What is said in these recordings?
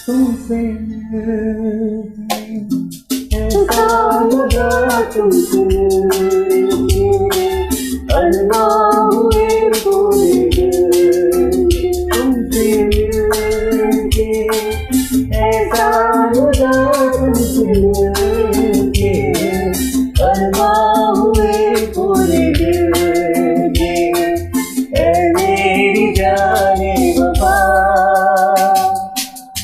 तुमसे ऐसा लगा तुमसे अरमां हुए पूरे दिल तुमसे मिलके ऐसा लगा तुमसे मिलके अरमां हुए पूरे दिल के ऐ मेरी जाने वफा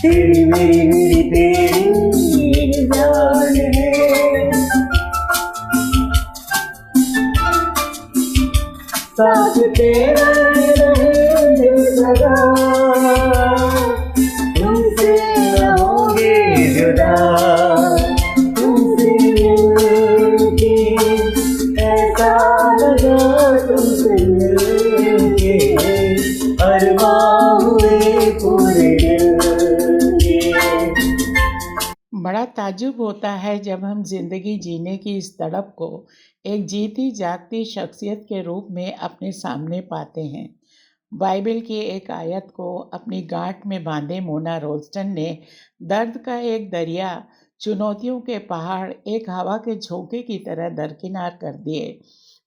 तेरी मेरी तेरी जान है साथ तेरा रहने लगा तुमसे न होंगे जुदा तुमसे मिलके ऐसा लगा तुमसे मिलके अरमां हुए पूरे दिल के। बड़ा ताज्जुब होता है जब हम जिंदगी जीने की इस तड़प को एक जीती जागती शख्सियत के रूप में अपने सामने पाते हैं। बाइबल की एक आयत को अपनी गांठ में बांधे मोना रोल्स्टन ने दर्द का एक दरिया, चुनौतियों के पहाड़ एक हवा के झोंके की तरह दरकिनार कर दिए।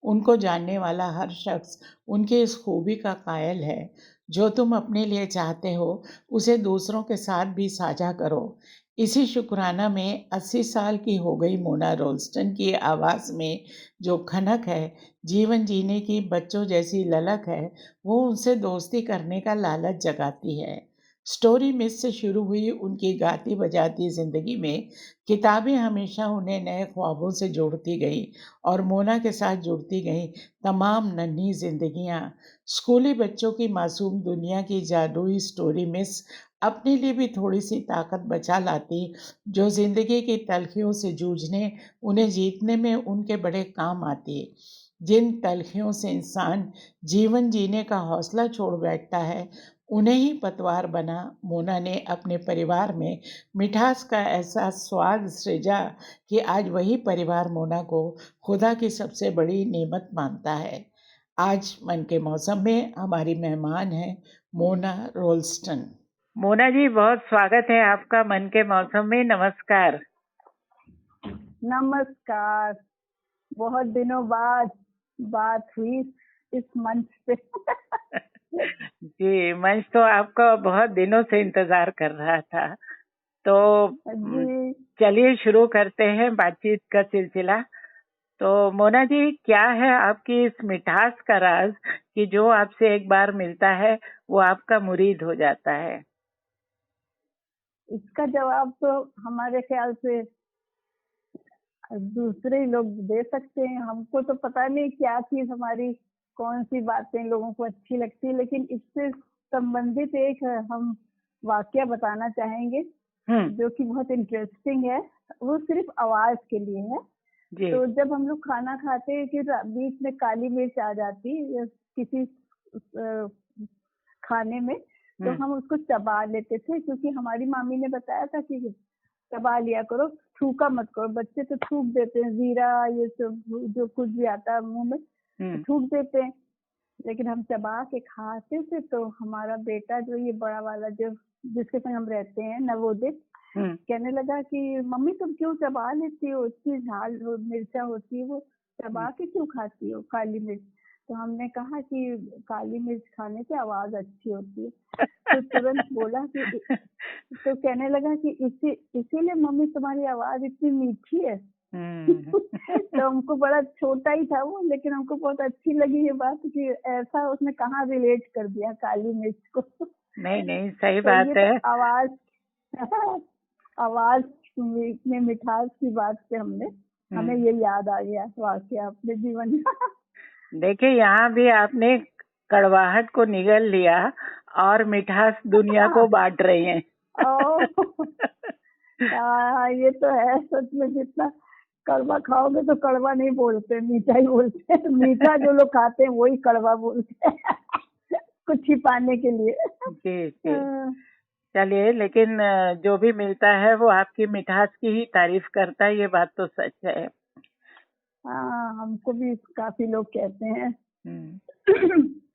उनको जानने वाला हर शख्स उनकी इस खूबी का कायल है। जो तुम अपने लिए चाहते हो उसे दूसरों के साथ भी साझा करो। इसी शुक्राना में 80 साल की हो गई मोना रोल्स्टन की आवाज़ में जो खनक है, जीवन जीने की बच्चों जैसी ललक है, वो उनसे दोस्ती करने का लालच जगाती है। स्टोरी मिस से शुरू हुई उनकी गाती बजाती ज़िंदगी में किताबें हमेशा उन्हें नए ख्वाबों से जोड़ती गई और मोना के साथ जुड़ती गई तमाम नन्ही जिंदगियां। स्कूली बच्चों की मासूम दुनिया की जादुई स्टोरी मिस अपने लिए भी थोड़ी सी ताकत बचा लाती, जो जिंदगी की तलखियों से जूझने, उन्हें जीतने में उनके बड़े काम आती। जिन तलखियों से इंसान जीवन जीने का हौसला छोड़ बैठता है, उन्हें ही पतवार बना मोना ने अपने परिवार में मिठास का ऐसा स्वाद सृजा कि आज वही परिवार मोना को खुदा की सबसे बड़ी नेमत मानता है। आज मन के मौसम में हमारी मेहमान है मोना रोल्स्टन। मोना जी, बहुत स्वागत है आपका मन के मौसम में। नमस्कार। नमस्कार। बहुत दिनों बाद बात हुई इस मंच पे। जी, मंच तो आपका बहुत दिनों से इंतजार कर रहा था। तो जी चलिए शुरू करते हैं बातचीत का सिलसिला। तो मोना जी, क्या है आपकी इस मिठास का राज कि जो आपसे एक बार मिलता है वो आपका मुरीद हो जाता है? इसका जवाब तो हमारे ख्याल से दूसरे ही लोग दे सकते हैं। हमको तो पता नहीं क्या चीज हमारी, कौन सी बातें लोगों को अच्छी लगती है, लेकिन इससे संबंधित एक हम वाकया बताना चाहेंगे जो कि बहुत इंटरेस्टिंग है। वो सिर्फ आवाज के लिए है। जी। तो जब हम लोग खाना खाते हैं कि बीच में काली मिर्च आ जाती किसी खाने में, तो हम उसको चबा लेते थे, क्योंकि हमारी मामी ने बताया था कि चबा लिया करो, थूका मत करो। बच्चे तो थूक देते हैं, जीरा ये सब जो कुछ भी आता है मुंह में थूक देते हैं, लेकिन हम चबा के खाते थे। तो हमारा बेटा जो ये बड़ा वाला जो जिसके संग हम रहते हैं, नवोदित, कहने लगा कि मम्मी तुम क्यों चबा लेती हो, इतनी झाल मिर्चा होती है, वो चबा के क्यों खाती हो काली मिर्च? तो हमने कहा कि काली मिर्च खाने से आवाज अच्छी होती है। तो तुरंत बोला कि तो कहने लगा कि इसीलिए मम्मी तुम्हारी आवाज इतनी मीठी है। तो हमको बड़ा छोटा ही था वो, लेकिन हमको बहुत अच्छी लगी ये बात कि ऐसा उसने कहाँ रिलेट कर दिया काली मिर्च को। नहीं, सही तो बात है। तो आवाज में मिठास की बात से हमें ये याद आ गया वाकया अपने जीवन में। देखिए, यहाँ भी आपने कड़वाहट को निगल लिया और मिठास दुनिया को बांट रही हैं। ये तो है सच में। जितना कड़वा खाओगे तो कड़वा नहीं बोलते, मीठा ही बोलते हैं। मीठा जो लोग खाते हैं वही कड़वा बोलते हैं कुछ छिपाने के लिए। जी। चलिए, लेकिन जो भी मिलता है वो आपकी मिठास की ही तारीफ करता है, ये बात तो सच है। हमको भी काफी लोग कहते हैं।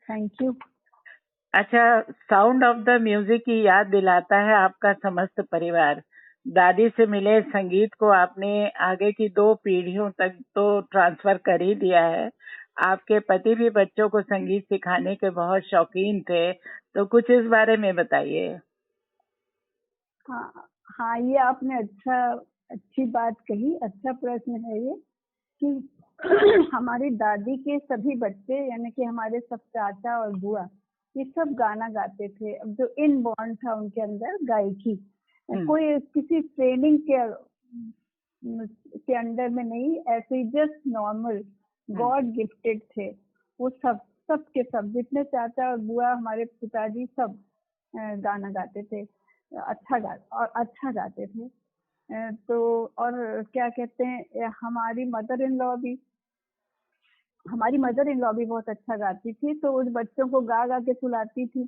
Thank you. अच्छा, साउंड ऑफ द म्यूजिक की याद दिलाता है आपका समस्त परिवार। दादी से मिले संगीत को आपने आगे की 2 पीढ़ियों तक तो ट्रांसफर कर ही दिया है। आपके पति भी बच्चों को संगीत सिखाने के बहुत शौकीन थे, तो कुछ इस बारे में बताइए। हाँ हाँ, ये आपने अच्छी बात कही, अच्छा प्रश्न है ये कि हमारी दादी के सभी बच्चे यानी कि हमारे सब चाचा और बुआ ये सब गाना गाते थे। अब जो इनबॉर्न था उनके अंदर गायकी, कोई किसी ट्रेनिंग के अंडर में नहीं, ऐसे जस्ट नॉर्मल गॉड गिफ्टेड थे वो सब के सब, जितने चाचा और बुआ हमारे पिताजी सब गाना गाते थे, अच्छा गाते थे। तो और क्या कहते हैं, हमारी मदर इन लॉ भी बहुत अच्छा गाती थी, तो उस बच्चों को गा गा के सुलाती थी।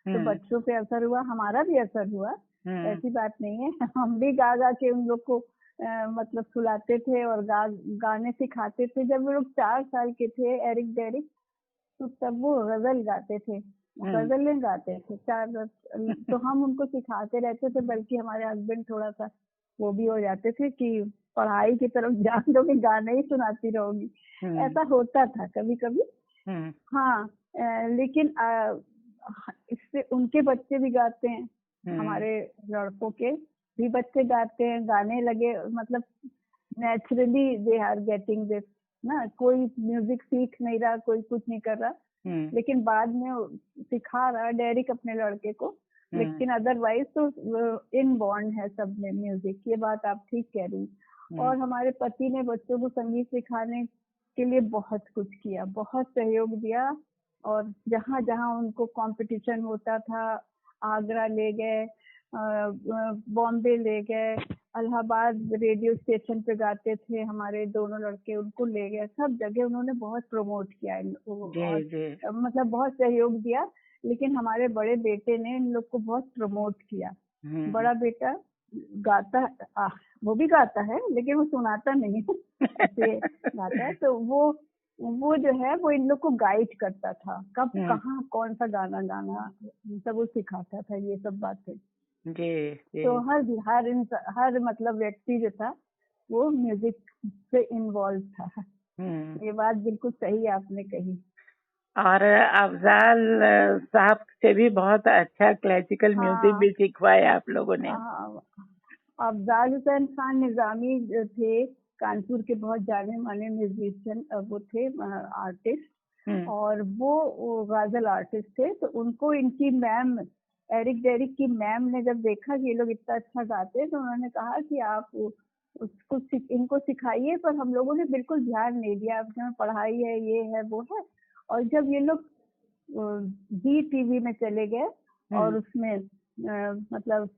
तो बच्चों पे असर हुआ, हमारा भी असर हुआ, ऐसी बात नहीं है। हम भी गा गा के उन लोग को मतलब सुलाते थे और गाने सिखाते थे। जब वो लोग 4 साल के थे, एरिक डेरिक, तो तब वो गजल गाते थे, गजलें गाते थे 4 तो हम उनको सिखाते रहते थे, बल्कि हमारे हस्बैंड थोड़ा सा वो भी हो जाते थे कि पढ़ाई की तरफ ध्यान दो कि गाने ही सुनाती रहोगी, ऐसा होता था कभी कभी। हाँ, लेकिन इससे उनके बच्चे भी गाते हैं, हमारे लड़कों के भी बच्चे गाते हैं, गाने लगे, मतलब naturally they are getting this ना। कोई म्यूजिक सीख नहीं रहा, कोई कुछ नहीं कर रहा, लेकिन बाद में सिखा रहा डेरिक अपने लड़के को, लेकिन अदरवाइज तो इनबॉर्न है सब में म्यूजिक। ये बात आप ठीक कह रही। और हमारे पति ने बच्चों को संगीत सिखाने के लिए बहुत कुछ किया, बहुत सहयोग दिया, और जहाँ जहाँ उनको कंपटीशन होता था, आगरा ले गए, बॉम्बे ले गए, इलाहाबाद रेडियो स्टेशन पे गाते थे हमारे दोनों लड़के, उनको ले गए, सब जगह उन्होंने बहुत प्रमोट किया और मतलब बहुत सहयोग दिया। लेकिन हमारे बड़े बेटे ने इन लोग को बहुत प्रमोट किया। बड़ा बेटा गाता, वो भी गाता है लेकिन वो सुनाता नहीं ऐसे गाता है। तो वो जो है वो इन लोग को गाइड करता था, कब कहाँ कौन सा गाना गाना, सब वो सिखाता था, ये सब बातें। तो हर मतलब व्यक्ति जो था वो म्यूजिक से इन्वॉल्व था। ये बात बिल्कुल सही आपने कही। और अफजाल साहब से भी बहुत अच्छा क्लासिकल म्यूजिक भी सिखवाया आप लोगों ने। अफजाल हुसैन खान निजामी थे, कानपुर के बहुत जाने माने म्यूजिशियन वो थे, आर्टिस्ट, और वो गजल आर्टिस्ट थे। तो उनको इनकी मैम, एरिक डेरिक की मैम ने जब देखा कि ये लोग इतना अच्छा गाते हैं, तो उन्होंने कहा कि आप उसको इनको सिखाइए। पर हम लोगों ने बिल्कुल ध्यान नहीं दिया, अपने पढ़ाई है, ये है, वो है। और जब ये लोग जी टीवी में चले गए और उसमें मतलब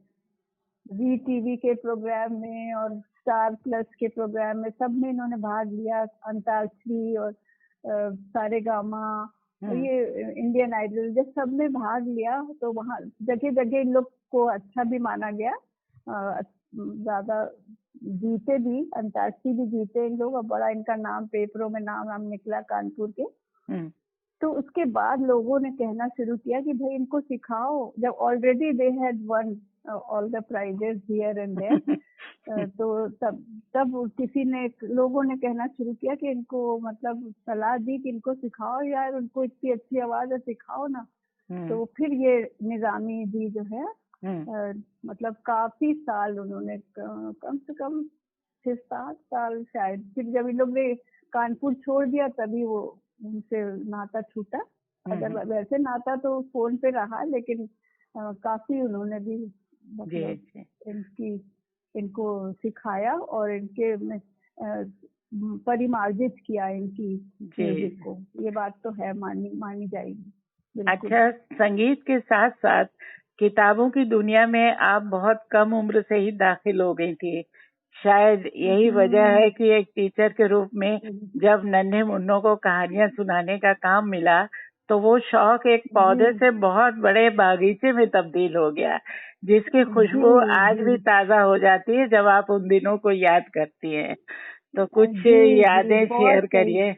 जी टीवी के प्रोग्राम में और स्टार प्लस के प्रोग्राम में, सब में इन्होंने भाग लिया, अंताक्षरी और सारेगामा, ये इंडियन आइडल, जब सब में भाग लिया तो वहाँ जगह जगह इन लोग को अच्छा भी माना गया, ज्यादा जीते भी, अंताक्षरी भी जीते इन लोग, और बड़ा इनका नाम पेपरों में नाम निकला कानपुर के। तो उसके बाद लोगों ने कहना शुरू किया कि भाई इनको सिखाओ, जब already they had won all the prizes here and there. तो तब लोगों ने कहना शुरू किया कि इनको मतलब सलाह दी कि इनको सिखाओ यार, उनको इतनी अच्छी आवाज है, सिखाओ ना। तो फिर ये निजामी जी जो है मतलब काफी साल उन्होंने, कम से कम 6-7 साल शायद, फिर जब इन लोग ने कानपुर छोड़ दिया तभी वो उनसे नाता छूटा। अगर वैसे नाता तो फोन पे रहा, लेकिन काफी उन्होंने भी मतलब इनको सिखाया और इनके परिमार्जित किया इनकी म्यूजिक को। ये बात तो है, मानी जाएगी। अच्छा, संगीत के साथ साथ किताबों की दुनिया में आप बहुत कम उम्र से ही दाखिल हो गई थी। शायद यही वजह है कि एक टीचर के रूप में जब नन्हे मुन्नों को कहानियां सुनाने का काम मिला, तो वो शौक एक पौधे से बहुत बड़े बागीचे में तब्दील हो गया, जिसकी खुशबू आज भी ताजा हो जाती है जब आप उन दिनों को याद करती हैं। तो कुछ यादें शेयर करिए।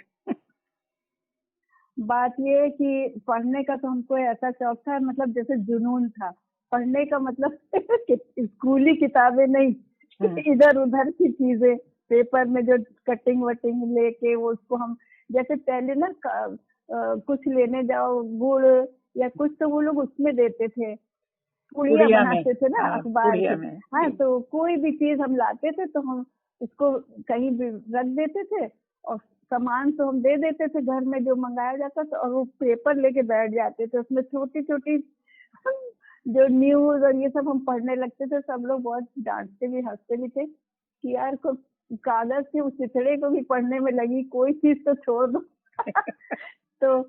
बात ये है कि पढ़ने का तो हमको ऐसा शौक था, मतलब जैसे जुनून था पढ़ने का, मतलब स्कूली किताबें नहीं, इधर उधर की चीजें, पेपर में जो कटिंग वटिंग लेके वो उसको हम, जैसे पहले ना कुछ लेने जाओ गुड़ या कुछ तो वो लोग उसमें देते थे, पुड़िया पुड़िया में, बनाते थे ना हाँ, अखबार पुड़िया के। में, हाँ, जी। तो कोई भी चीज हम लाते थे तो हम उसको कहीं भी रख देते थे, और सामान तो हम दे देते थे घर में जो मंगाया जाता था, और वो पेपर लेके बैठ जाते थे, उसमें छोटी छोटी जो न्यूज और ये सब हम पढ़ने लगते थे। सब लोग बहुत डांटते भी हंसते भी थे कि यार को कागज के उस चिथड़े को भी पढ़ने में लगी, कोई चीज तो छोड़ दो। तो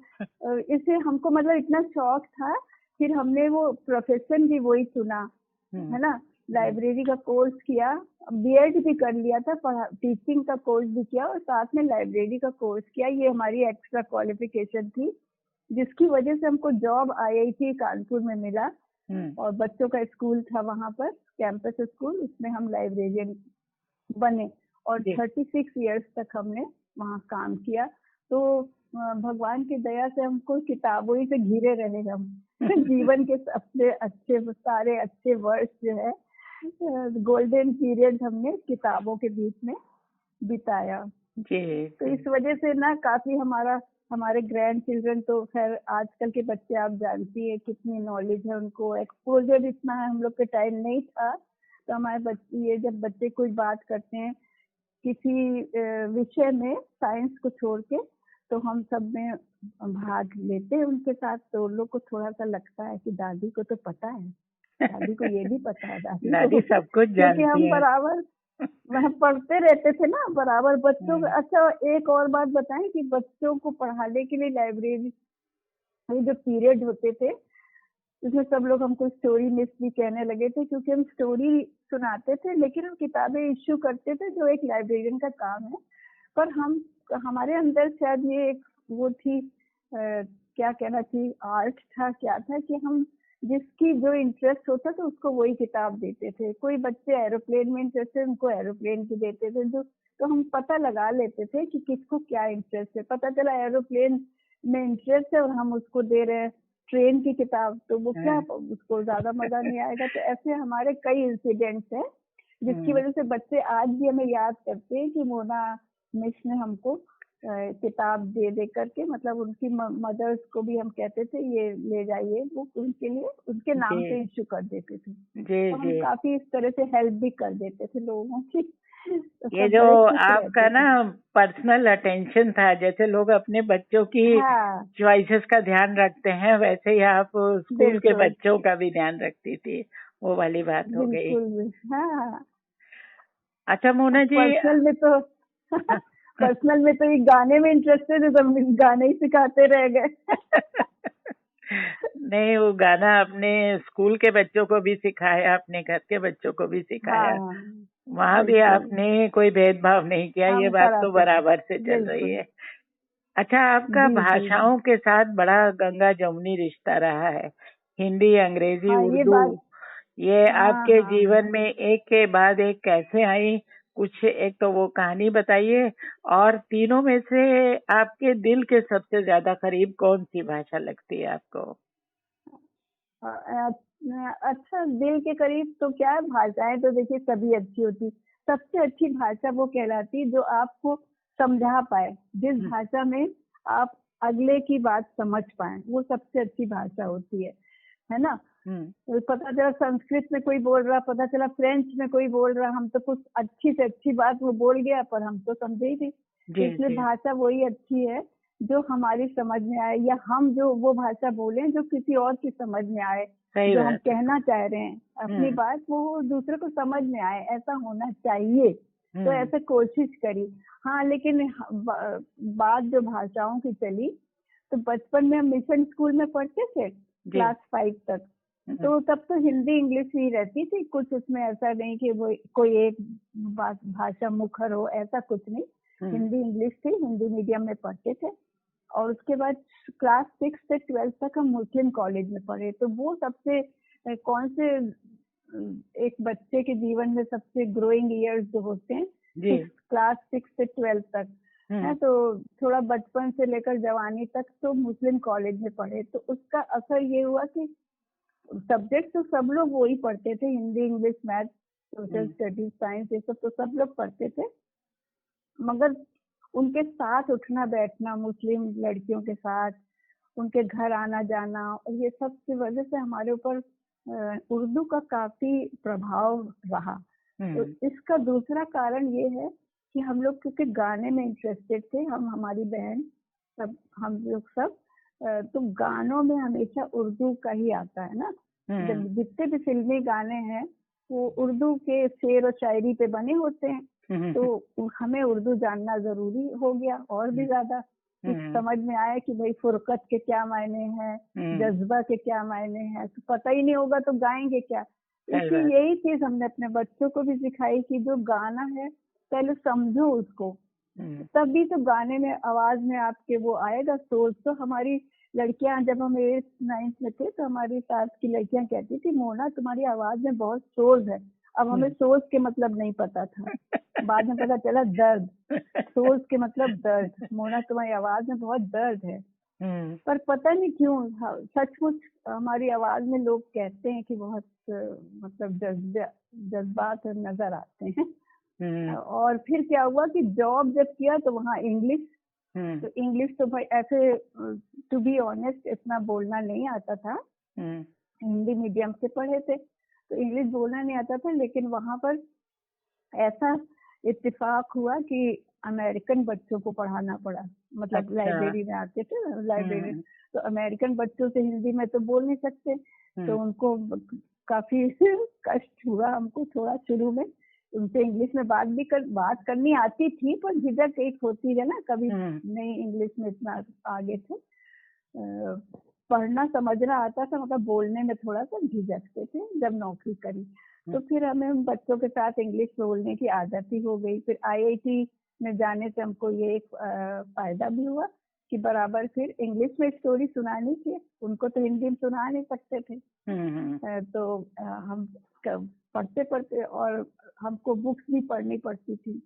इससे हमको मतलब इतना शौक था, फिर हमने वो प्रोफेशन भी वही चुना, है ना। लाइब्रेरी का कोर्स किया, बीएड भी कर लिया था, टीचिंग का कोर्स भी किया और साथ में लाइब्रेरी का कोर्स किया। ये हमारी एक्स्ट्रा क्वालिफिकेशन थी, जिसकी वजह से हमको जॉब आईआईटी कानपुर में मिला, और बच्चों का स्कूल था वहां पर, कैंपस स्कूल, उसमें हम लाइब्रेरियन बने, और 36 इयर्स तक हमने वहाँ काम किया। तो भगवान की दया से हमको किताबों ही से घिरे रहे हम। जीवन के सबसे अच्छे सारे अच्छे वर्ष जो है, गोल्डन पीरियड हमने किताबों के बीच में बिताया। तो इस वजह से ना काफी हमारे ग्रैंड चिल्ड्रन, तो खैर आजकल के बच्चे आप जानती है कितनी नॉलेज है उनको, एक्सपोजर इतना है, हम लोग के टाइम नहीं था। तो हमारे बच्चे, ये जब बच्चे कोई बात करते हैं किसी विषय में साइंस को छोड़ के, तो हम सब में भाग लेते हैं उनके साथ, तो उन लोग को थोड़ा सा लगता है कि दादी को तो पता है, दादी को ये भी पता है, दादी सब कुछ जानती क्योंकि हम है। बराबर वहाँ पढ़ते रहते थे ना बराबर बच्चों का। अच्छा, एक और बात बताएं कि बच्चों को पढ़ाने के लिए लाइब्रेरी में जो पीरियड होते थे, उसमें सब लोग हमको स्टोरी मिस भी कहने लगे थे, क्योंकि हम स्टोरी सुनाते थे लेकिन हम किताबें इश्यू करते थे, जो एक लाइब्रेरियन का काम है। पर हमारे अंदर शायद ये एक वो थी, क्या कहना चाहिए, आर्ट था, क्या था कि हम जिसकी जो इंटरेस्ट होता था उसको वही किताब देते थे। कोई बच्चे एरोप्लेन में इंटरेस्ट है, उनको एरोप्लेन की देते थे, जो तो हम पता लगा लेते थे कि किसको क्या इंटरेस्ट है। पता चला एरोप्लेन में इंटरेस्ट है और हम उसको दे रहे हैं ट्रेन की किताब, तो वो क्या, उसको ज्यादा मजा नहीं आएगा। तो ऐसे हमारे कई इंसिडेंट्स हैं, जिसकी वजह से बच्चे आज भी हमें याद करते हैं कि मोना मिस ने हमको किताब दे करके, मतलब उनकी मदर्स को भी हम कहते थे ये ले जाइए, वो उनके लिए उनके नाम से इश्यू कर देते थे। तो हम काफी इस तरह से हेल्प भी कर देते थे लोगों की। तो ये जो आपका ना पर्सनल अटेंशन था, जैसे लोग अपने बच्चों की चॉइसेस का ध्यान रखते हैं, वैसे ही आप स्कूल के बच्चों का भी ध्यान रखती थी, वो वाली बात हो गई। हाँ। अच्छा मोना जी, पर्सनल में तो ये गाने में इंटरेस्टेड है, तो गाने ही सिखाते रह गए। नहीं, वो गाना अपने स्कूल के बच्चों को भी सिखाया, अपने घर के बच्चों को भी सिखाया। वहाँ भी आपने कोई भेदभाव नहीं किया, ये बात तो बराबर से चल रही है। अच्छा, आपका भाषाओं के साथ बड़ा गंगा जमुनी रिश्ता रहा है, हिंदी, अंग्रेजी, उर्दू, ये आपके जीवन में एक के बाद एक कैसे आई? कुछ एक तो वो कहानी बताइए, और तीनों में से आपके दिल के सबसे ज्यादा करीब कौन सी भाषा लगती है आपको? अच्छा, दिल के करीब तो क्या है, भाषाएं तो देखिए सभी अच्छी होती, सबसे अच्छी भाषा वो कहलाती है जो आपको समझा पाए, जिस भाषा में आप अगले की बात समझ पाए, वो सबसे अच्छी भाषा होती है ना। पता चला संस्कृत में कोई बोल रहा, पता चला फ्रेंच में कोई बोल रहा, हम तो कुछ अच्छी से अच्छी बात वो बोल गया पर हम तो समझे ही नहीं। इसलिए भाषा वही अच्छी है जो हमारी समझ में आए, या हम जो वो भाषा बोले जो किसी और की समझ में आए, जो हम कहना चाह रहे हैं अपनी बात, वो दूसरे को समझ में आए, ऐसा होना चाहिए। तो ऐसे कोशिश करी। हाँ, लेकिन बात जो भाषाओं की चली, तो बचपन में हम मिशन स्कूल में पढ़ते थे क्लास 5 तक, तो तब तो हिंदी इंग्लिश ही रहती थी, कुछ उसमें ऐसा नहीं कि वो कोई एक भाषा मुखर हो, ऐसा कुछ नहीं। हिंदी इंग्लिश थी, हिंदी मीडियम में पढ़ते थे। और उसके बाद क्लास 6 से 12 तक हम मुस्लिम कॉलेज में पढ़े। तो वो सबसे कौन से एक बच्चे के जीवन में सबसे ग्रोइंग ईयर्स जो होते हैं, क्लास 6 से 12 तक, है। तो थोड़ा बचपन से लेकर जवानी तक तो मुस्लिम कॉलेज में पढ़े, तो उसका असर ये हुआ कि सब्जेक्ट तो सब लोग वही पढ़ते थे, Hindi, English, math, social studies, science, ये सब लोग पढ़ते थे। मगर उनके साथ उठना बैठना, मुस्लिम लड़कियों के साथ उनके घर आना जाना, और ये सब की वजह से हमारे ऊपर उर्दू का काफी प्रभाव रहा। तो इसका दूसरा कारण ये है कि हम लोग क्योंकि गाने में इंटरेस्टेड थे, हमारी बहन सब, हम लोग सब, तो गानों में हमेशा उर्दू का ही आता है ना। जब जितने भी फिल्मी गाने हैं वो उर्दू के शेर और शायरी पे बने होते हैं, तो हमें उर्दू जानना जरूरी हो गया और भी ज्यादा। समझ में आया कि भाई फुरकत के क्या मायने हैं, जज्बा के क्या मायने हैं, तो पता ही नहीं होगा तो गाएंगे क्या। इसलिए यही चीज हमने अपने बच्चों को भी सिखाई कि जो गाना है पहले समझो उसको, तभी तो गाने में आवाज में आपके वो आएगा सोच। तो हमारी लड़कियां, जब हम 8th 9th में थे तो हमारी सास की लड़कियां कहती थी, मोना तुम्हारी आवाज में बहुत सोच है। अब हमें सोच के मतलब नहीं पता था, बाद में पता चला दर्द। सोच के मतलब दर्द। मोना तुम्हारी आवाज में बहुत दर्द है। पर पता नहीं क्यों सचमुच हमारी आवाज में लोग कहते हैं कि बहुत मतलब जज्बात नजर आते हैं। और फिर क्या हुआ कि जॉब जब किया तो वहाँ इंग्लिश, तो इंग्लिश तो भाई ऐसे टू बी ऑनेस्ट इतना बोलना नहीं आता था। हिंदी मीडियम से पढ़े थे तो इंग्लिश बोलना नहीं आता था, लेकिन वहाँ पर ऐसा इत्तेफाक हुआ कि अमेरिकन बच्चों को पढ़ाना पड़ा। मतलब अच्छा। लाइब्रेरी में आते थे ना, लाइब्रेरी, तो अमेरिकन बच्चों से हिंदी में तो बोल नहीं सकते, तो उनको काफी कष्ट हुआ हमको थोड़ा शुरू में। उनसे इंग्लिश में बात करनी आती थी, पर झिझक एक होती है ना, कभी नहीं इंग्लिश में इतना आगे थे। पढ़ना समझना आता था, मतलब बोलने में थोड़ा सा झिझकते थे। जब नौकरी करी तो फिर हमें उन बच्चों के साथ इंग्लिश बोलने की आदत ही हो गई। फिर IIT में जाने से हमको ये एक फायदा भी हुआ कि बराबर फिर इंग्लिश में स्टोरी सुनानी थी, उनको तो हिंदी में सुना नहीं सकते थे। तो हम पढ़ते पढ़ते, और हमको बुक्स भी पढ़नी पड़ती थी।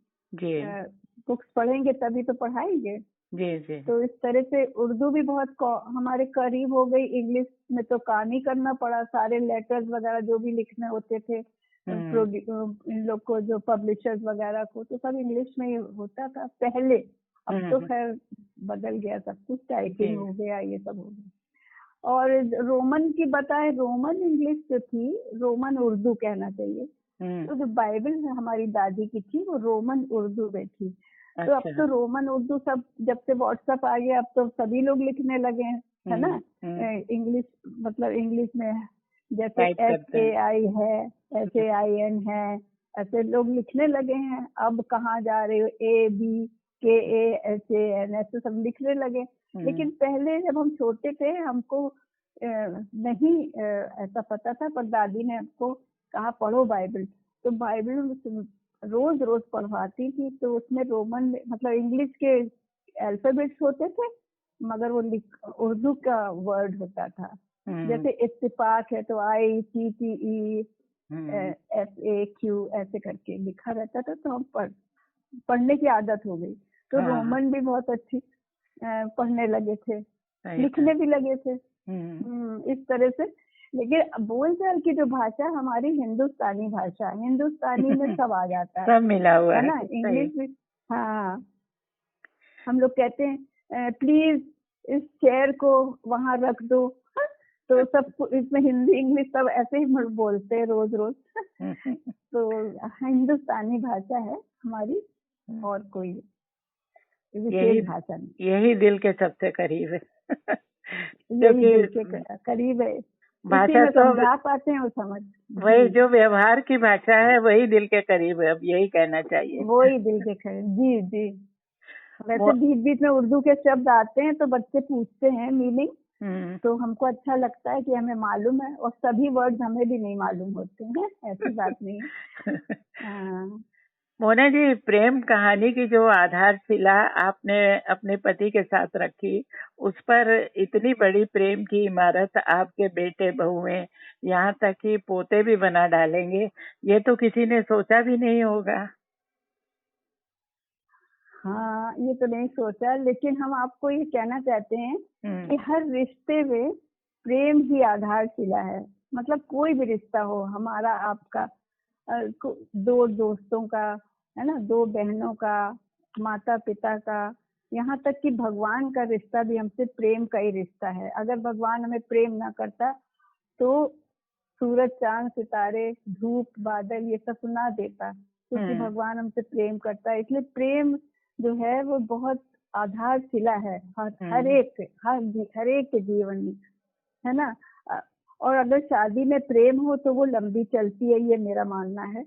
बुक्स पढ़ेंगे तभी तो पढ़ाएंगे। तो इस तरह से उर्दू भी बहुत हमारे करीब हो गई। इंग्लिश में तो काम ही करना पड़ा, सारे लेटर्स वगैरह जो भी लिखने होते थे इन लोग को, जो पब्लिशर्स वगैरह को, तो सब इंग्लिश में ही होता था पहले। अब तो खैर बदल गया सब कुछ, टाइपिंग हो गया, ये सब हो गया। और रोमन की बताए, रोमन इंग्लिश जो थी, रोमन उर्दू कहना चाहिए। तो जो बाइबल हमारी दादी की थी वो रोमन उर्दू में थी। तो अब तो रोमन उर्दू सब, जब से व्हाट्सएप आ गया अब तो सभी लोग लिखने लगे हैं, है ना। इंग्लिश मतलब इंग्लिश में जैसे SAI है, SAIN है, ऐसे लोग लिखने लगे हैं। अब कहाँ जा रहे हो, ABKASAN ऐसे सब लिखने लगे। लेकिन पहले जब हम छोटे थे हमको नहीं ऐसा पता था, पर दादी ने हमको कहा पढ़ो बाइबल। तो बाइबल रोज रोज पढ़वाती थी, तो उसमें रोमन मतलब इंग्लिश के अल्फाबेट्स होते थे, मगर वो उर्दू का वर्ड होता था। जैसे इत्तेफाक है तो ITTE FAQ ऐसे करके लिखा रहता था, तो हम पढ़ने की आदत हो गई। तो रोमन भी बहुत अच्छी पढ़ने लगे थे, लिखने भी लगे थे इस तरह से। लेकिन बोलचाल की जो भाषा हमारी हिंदुस्तानी भाषा, हिंदुस्तानी में सब आ जाता है, सब मिला हुआ है ना। इंग्लिश भी, हाँ, हम लोग कहते हैं प्लीज इस चेयर को वहां रख दो, तो सब इसमें हिंदी इंग्लिश सब ऐसे ही बोलते हैं रोज रोज। तो हिंदुस्तानी भाषा है हमारी, और कोई विशेष भाषा नहीं। यही दिल के सबसे करीब है। यही दिल के करीब है, भाषा तो समझा पाते हैं और समझ। वही जो व्यवहार की भाषा है वही दिल के करीब है, अब यही कहना चाहिए। वही दिल के करीब, जी जी। वैसे बीच बीच में उर्दू के शब्द आते हैं तो बच्चे पूछते हैं मीनिंग, तो हमको अच्छा लगता है कि हमें मालूम है, और सभी वर्ड्स हमें भी नहीं मालूम होते हैं, ऐसी बात नहीं है। मोना जी, प्रेम कहानी की जो आधारशिला आपने अपने पति के साथ रखी, उस पर इतनी बड़ी प्रेम की इमारत आपके बेटे बहुएं, यहाँ तक कि पोते भी बना डालेंगे, ये तो किसी ने सोचा भी नहीं होगा। हाँ, ये तो नहीं सोचा, लेकिन हम आपको ये कहना चाहते हैं कि हर रिश्ते में प्रेम ही आधारशिला है। मतलब कोई भी रिश्ता हो, हमारा आपका, दो दोस्तों का, है ना, दो बहनों का, माता पिता का, यहाँ तक कि भगवान का रिश्ता भी हमसे प्रेम का ही रिश्ता है। अगर भगवान हमें प्रेम ना करता तो सूरज चांद सितारे धूप बादल ये सब ना देता, क्योंकि भगवान हमसे प्रेम करता है। इसलिए प्रेम जो है वो बहुत आधारशिला है हर एक के जीवन में, है ना। और अगर शादी में प्रेम हो तो वो लंबी चलती है, ये मेरा मानना है।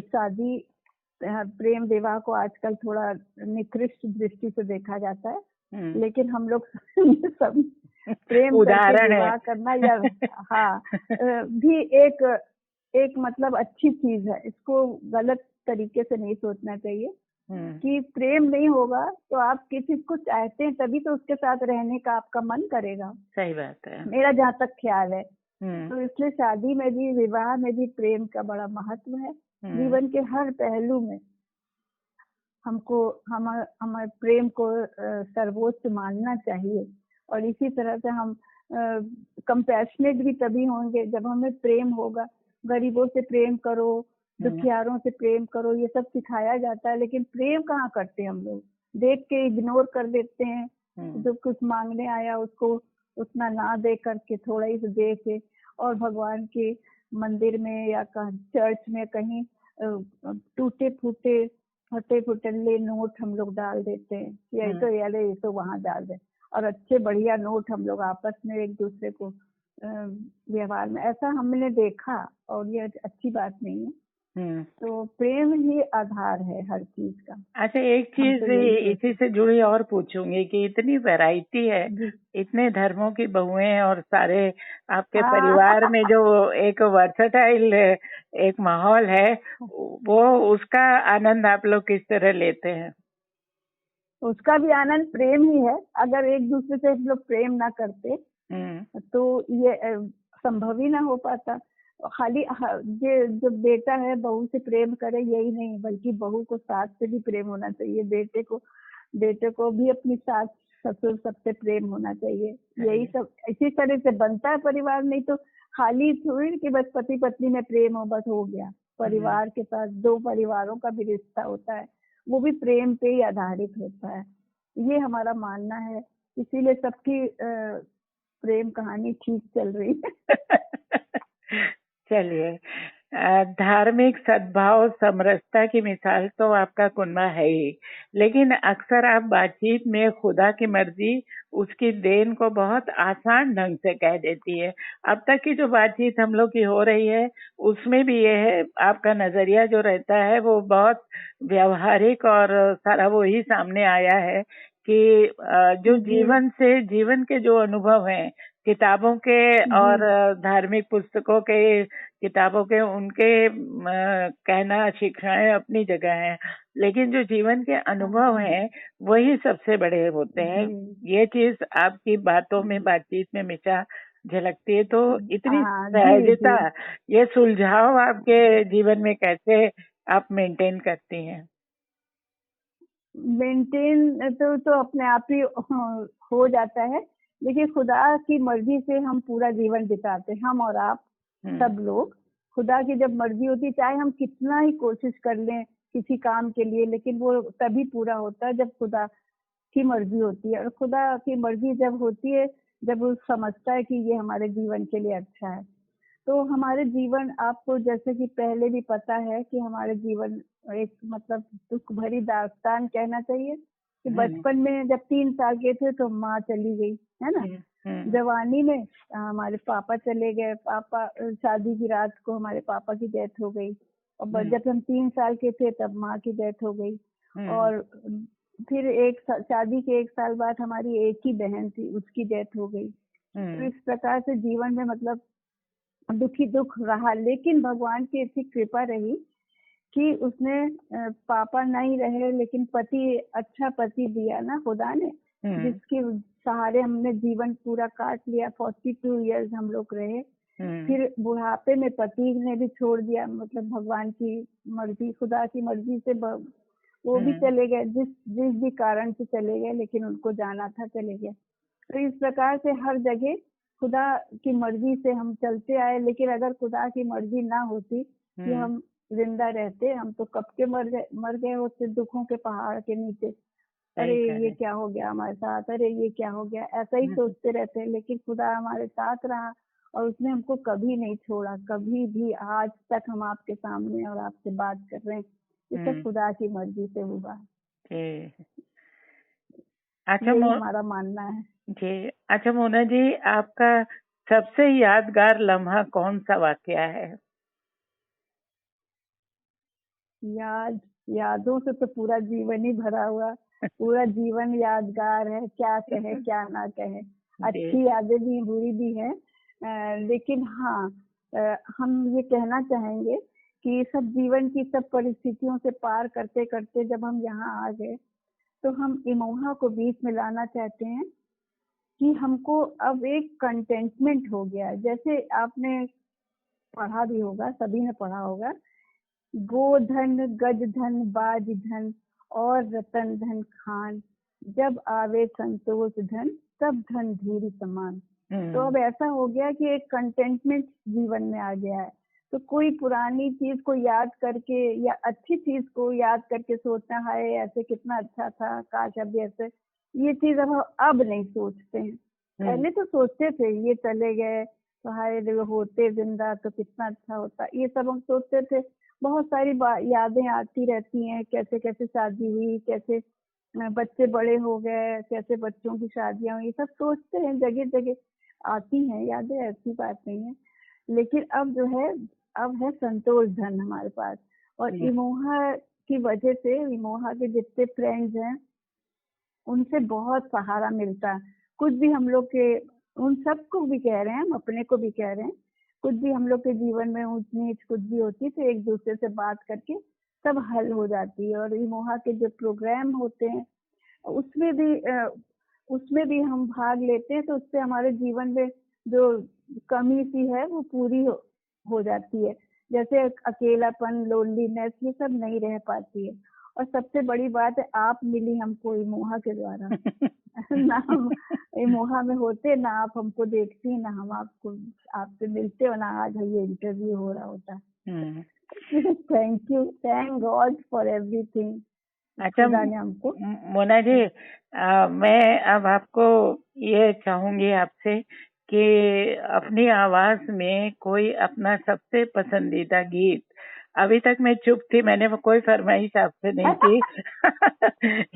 शादी प्रेम विवाह को आजकल थोड़ा निकृष्ट दृष्टि से देखा जाता है, लेकिन हम लोग सब प्रेम करके विवाह करना या हाँ भी एक मतलब अच्छी चीज है। इसको गलत तरीके से नहीं सोचना चाहिए कि प्रेम नहीं होगा तो आप किसी को चाहते हैं तभी तो उसके साथ रहने का आपका मन करेगा। सही बात है, मेरा मेरा जहाँ तक ख्याल है। तो इसलिए शादी में भी विवाह में भी प्रेम का बड़ा महत्व है। जीवन के हर पहलू में हमको हमारे प्रेम को सर्वोच्च मानना चाहिए। और इसी तरह से हम कंपैशनेट भी तभी होंगे जब हमें प्रेम होगा। गरीबों से प्रेम करो, दुखियारों से प्रेम करो, ये सब सिखाया जाता है, लेकिन प्रेम कहाँ करते हैं हम लोग। देख के इग्नोर कर देते हैं, जो कुछ मांगने आया उसको उतना ना दे करके थोड़ा ही दे के, और भगवान के मंदिर में या चर्च में कहीं टूटे फूटे फटे फुटल्ले नोट हम लोग डाल देते हैं, ये तो वहां डाल दे, और अच्छे बढ़िया नोट हम लोग आपस में एक दूसरे को व्यवहार में, ऐसा हमने देखा, और ये अच्छी बात नहीं है। तो प्रेम ही आधार है हर चीज का। अच्छा, एक चीज इसी से जुड़ी और पूछूंगी कि इतनी वैरायटी है, इतने धर्मों की बहुएं हैं, और सारे आपके परिवार में जो एक वर्सटाइल एक माहौल है, वो उसका आनंद आप लोग किस तरह लेते हैं? उसका भी आनंद प्रेम ही है। अगर एक दूसरे से हम लोग प्रेम ना करते तो ये संभव ही ना हो पाता। खाली जो बेटा है बहू से प्रेम करे यही नहीं, बल्कि बहू को सास से भी प्रेम होना चाहिए, बेटे को भी अपनी सास ससुर सबसे प्रेम होना चाहिए। यही सब इसी तरह से बनता है परिवार। नहीं तो खाली थोड़ी कि बस पति पत्नी में प्रेम हो बस हो गया। परिवार के साथ दो परिवारों का भी रिश्ता होता है, वो भी प्रेम पे ही आधारित होता है। ये हमारा मानना है, इसीलिए सबकी प्रेम कहानी ठीक चल रही है। चलिए, धार्मिक सद्भाव समरसता की मिसाल तो आपका कुनबा है ही, लेकिन अक्सर आप बातचीत में खुदा की मर्जी उसकी देन को बहुत आसान ढंग से कह देती है। अब तक की जो बातचीत हम लोग की हो रही है उसमें भी ये है, आपका नजरिया जो रहता है वो बहुत व्यवहारिक, और सारा वो ही सामने आया है कि जो जीवन के जो अनुभव हैं, किताबों के और धार्मिक पुस्तकों के, किताबों के उनके कहना शिक्षाएं अपनी जगह हैं, लेकिन जो जीवन के अनुभव हैं वही सबसे बड़े होते हैं। ये चीज आपकी बातों में, बातचीत में हमेशा झलकती है। तो इतनी सहजता, ये सुलझाव आपके जीवन में कैसे आप मेंटेन करती हैं? मेंटेन तो अपने आप ही हो जाता है, लेकिन खुदा की मर्जी से हम पूरा जीवन बिताते हैं, हम और आप सब लोग। खुदा की जब मर्जी होती है, चाहे हम कितना ही कोशिश कर लें किसी काम के लिए, लेकिन वो तभी पूरा होता है जब खुदा की मर्जी होती है। और खुदा की मर्जी जब होती है, जब वो समझता है कि ये हमारे जीवन के लिए अच्छा है। तो हमारे जीवन, आपको जैसे कि पहले भी पता है कि हमारे जीवन एक मतलब दुख भरी दास्तान कहना चाहिए कि बचपन में जब 3 साल के थे तो माँ चली गई, है ना। जवानी में हमारे पापा चले गए, पापा शादी की रात को हमारे पापा की डेथ हो गई, और जब हम 3 साल के थे तब माँ की डेथ हो गई। और फिर शादी के 1 साल बाद हमारी एक ही बहन थी, उसकी डेथ हो गई। तो इस प्रकार से जीवन में मतलब दुख रहा, लेकिन भगवान की ऐसी कृपा रही कि उसने पापा नहीं रहे, लेकिन अच्छा पति दिया ना खुदा ने, जिसके सहारे हमने जीवन पूरा काट लिया। 42 इयर्स हम लोग रहे। फिर बुढ़ापे में पति ने भी छोड़ दिया, मतलब भगवान की मर्जी, खुदा की मर्जी से वो भी चले गए, जिस जिस भी कारण से चले गए, लेकिन उनको जाना था, चले गए। तो इस प्रकार से हर जगह खुदा की मर्जी से हम चलते आए, लेकिन अगर खुदा की मर्जी ना होती कि हम जिंदा रहते, हम तो कब के मर गए होते दुखों के पहाड़ के नीचे। अरे ये क्या हो गया हमारे साथ, अरे ये क्या हो गया, ऐसा ही सोचते रहते हैं। लेकिन खुदा हमारे साथ रहा और उसने हमको कभी नहीं छोड़ा, कभी भी। आज तक हम आपके सामने और आपसे बात कर रहे हैं, ये सब खुदा की मर्जी से हुआ। अच्छा, यही हमारा मानना है जी। अच्छा मोना जी, आपका सबसे यादगार लम्हा कौन सा वाकया है? यादों से तो पूरा जीवन ही भरा हुआ, पूरा जीवन यादगार है, क्या कहे क्या ना कहे। अच्छी यादें भी, बुरी भी है, लेकिन हाँ, हम ये कहना चाहेंगे कि सब जीवन की सब परिस्थितियों से पार करते करते जब हम यहाँ आ गए, तो हम इमोहा को बीच में लाना चाहते हैं कि हमको अब एक कंटेंटमेंट हो गया। जैसे आपने पढ़ा भी होगा, सभी ने पढ़ा होगा, गोधन गज धन बाज धन और रतन धन खान, जब आवे संतोष धन सब धन धूरी समान। तो अब ऐसा हो गया कि एक कंटेंटमेंट जीवन में आ गया है। तो कोई पुरानी चीज को याद करके या अच्छी चीज को याद करके सोचना है ऐसे कितना अच्छा था, काश अब ऐसे, ये चीज अब नहीं सोचते हैं। पहले तो सोचते थे ये चले गए तो हाय होते जिंदा तो कितना अच्छा होता, ये सब हम सोचते थे। बहुत सारी यादें आती रहती हैं, कैसे कैसे शादी हुई, कैसे बच्चे बड़े हो गए, कैसे बच्चों की शादियां हुई, सब सोचते हैं, जगह जगह आती हैं यादें, ऐसी बात नहीं है। लेकिन अब जो है, अब है संतोष धन हमारे पास, और इमोहा की वजह से, इमोहा के जितने फ्रेंड्स हैं उनसे बहुत सहारा मिलता है। कुछ भी हम लोग के, उन सबको भी कह रहे हैं, हम अपने को भी कह रहे हैं, कुछ भी हम लोग के जीवन में ऊंच नीच कुछ भी होती है तो एक दूसरे से बात करके सब हल हो जाती है। और इमोहा के जो प्रोग्राम होते हैं उसमें भी हम भाग लेते हैं, तो उससे हमारे जीवन में जो कमी सी है वो पूरी हो जाती है। जैसे अकेलापन, लोनलीनेस, ये सब नहीं रह पाती है। और सबसे बड़ी बात है, आप मिली हमको इमोहा के द्वारा ना हम इमोहा में होते, ना आप हमको देखती, ना हम आपसे मिलते, और ना आज ये इंटरव्यू हो रहा होता। Thank you, thank God for everything. अच्छा हमको मोना जी, मैं अब आपको ये चाहूंगी आपसे कि अपनी आवाज में कोई अपना सबसे पसंदीदा गीत। अभी तक मैं चुप थी, मैंने कोई फरमाइश आपसे नहीं की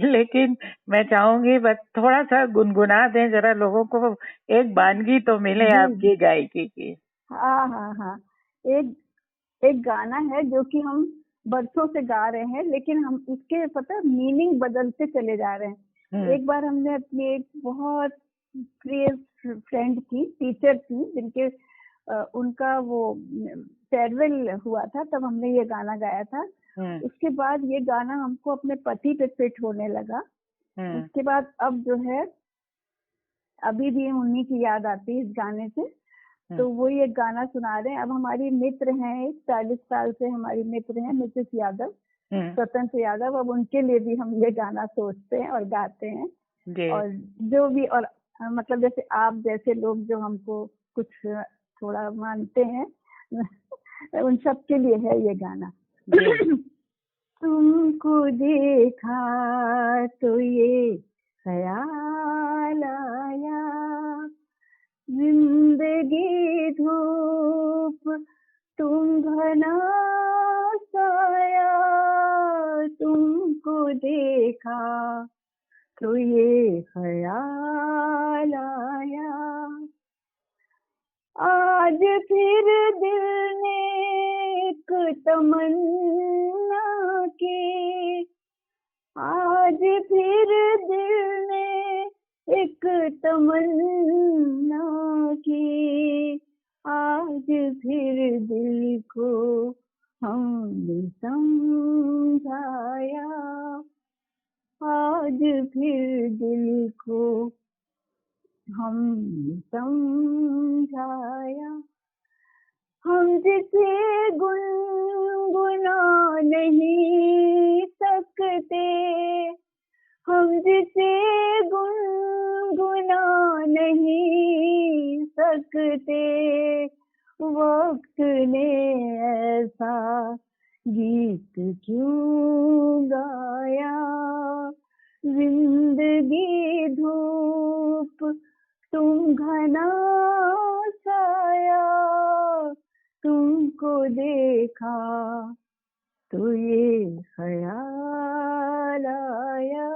लेकिन मैं चाहूंगी बस थोड़ा सा गुनगुना दें, जरा लोगों को एक वानगी तो मिले आपकी गायकी की। हाँ, एक गाना है जो कि हम बरसों से गा रहे हैं, लेकिन हम इसके पता मीनिंग बदलते चले जा रहे हैं। एक बार हमने अपनी एक बहुत प्रिय फ्रेंड की, टीचर थी, जिनके उनका वो फेयरवेल हुआ था, तब हमने ये गाना गाया था। उसके बाद ये गाना हमको अपने पति पे फिट होने लगा। उसके बाद अब जो है, अभी भी उन्हीं की याद आती है इस गाने से, तो वो ये गाना सुना रहे हैं। अब हमारी मित्र हैं, 40 साल से हमारी मित्र हैं, मिसेस यादव, स्वतंत्र यादव। अब उनके लिए भी हम ये गाना सोचते हैं और गाते हैं। और जो भी, और मतलब जैसे आप जैसे लोग जो हमको कुछ थोड़ा मानते हैं उन सब के लिए है ये गाना। तुमको देखा तो ये ख्याल आया, जिंदगी धूप तुम घना साया, तुमको देखा तो ये ख्याल आया, आज फिर दिल ने एक तमन्ना की, आज फिर दिल ने एक तमन्ना की, आज फिर दिल को हमने समझाया, आज फिर दिल को हमने समझाया, हम जिसे गुनगुना नहीं सकते, सकते, हम जिसे गुनगुना नहीं सकते, वक्त ने ऐसा गीत क्यों गाया, जिंदगी धूप तुम घना साया, तुमको देखा तो ये ख्याल आया।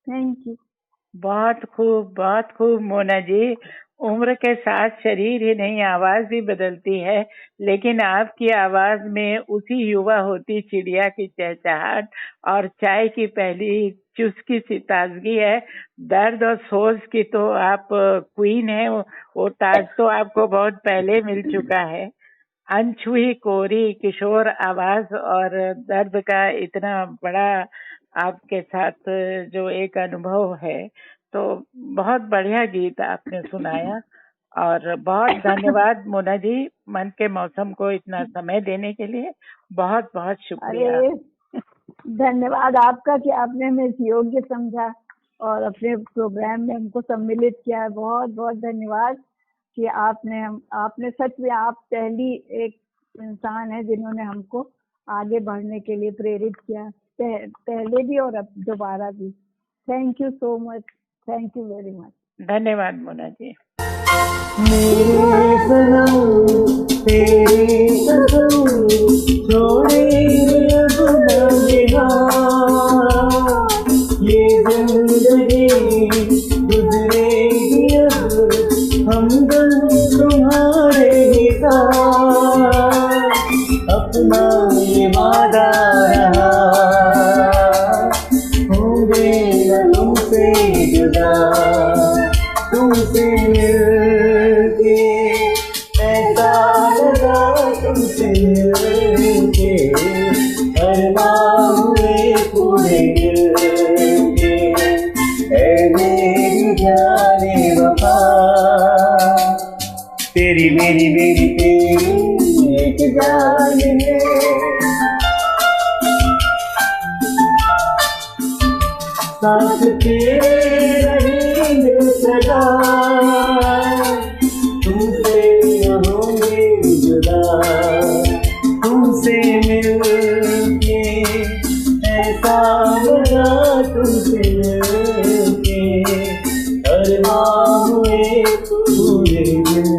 Thank you. बहुत खूब मोना जी। उम्र के साथ शरीर ही नहीं आवाज भी बदलती है, लेकिन आपकी आवाज में उसी युवा होती चिड़िया की चहचहाट और चाय की पहली चुस्की सी ताजगी है। दर्द और सोच की तो आप क्वीन है, वो ताज तो आपको बहुत पहले मिल चुका है। अनछुई कोरी किशोर आवाज और दर्द का इतना बड़ा आपके साथ जो एक अनुभव है, तो बहुत बढ़िया गीत आपने सुनाया। और बहुत धन्यवाद मोना जी, मन के मौसम को इतना समय देने के लिए बहुत बहुत शुक्रिया। अरे धन्यवाद आपका कि आपने हमें योग्य समझा और अपने प्रोग्राम में हमको सम्मिलित किया। बहुत बहुत धन्यवाद कि आपने सच में, आप पहली एक इंसान है जिन्होंने हमको आगे बढ़ने के लिए प्रेरित किया, पहले भी और अब दोबारा भी। Thank you so much, thank you very much. धन्यवाद मोना जी। मेरे सनम तेरी कसम छोड़ेंगे अब न निहार, ये जिंदगी गुजरेगी अब हमदम तुम्हारे ही साथ, अपना ये वादा रहा होंगे न तुमसे जुदा, तुमसे मिलके ऐसा लगा, तुमसे मिलके अरमां हुए पूरे दिल के, ऐ मेरी जाने वफा, तेरी मेरी मेरी तेरी एक जान है। साथ तेरे रहेंगे सदा, तुमसे होंगे जुदा, तुमसे मिलके ऐसा लगा, तुमसे मिलके अरमां हुए पूरे दिल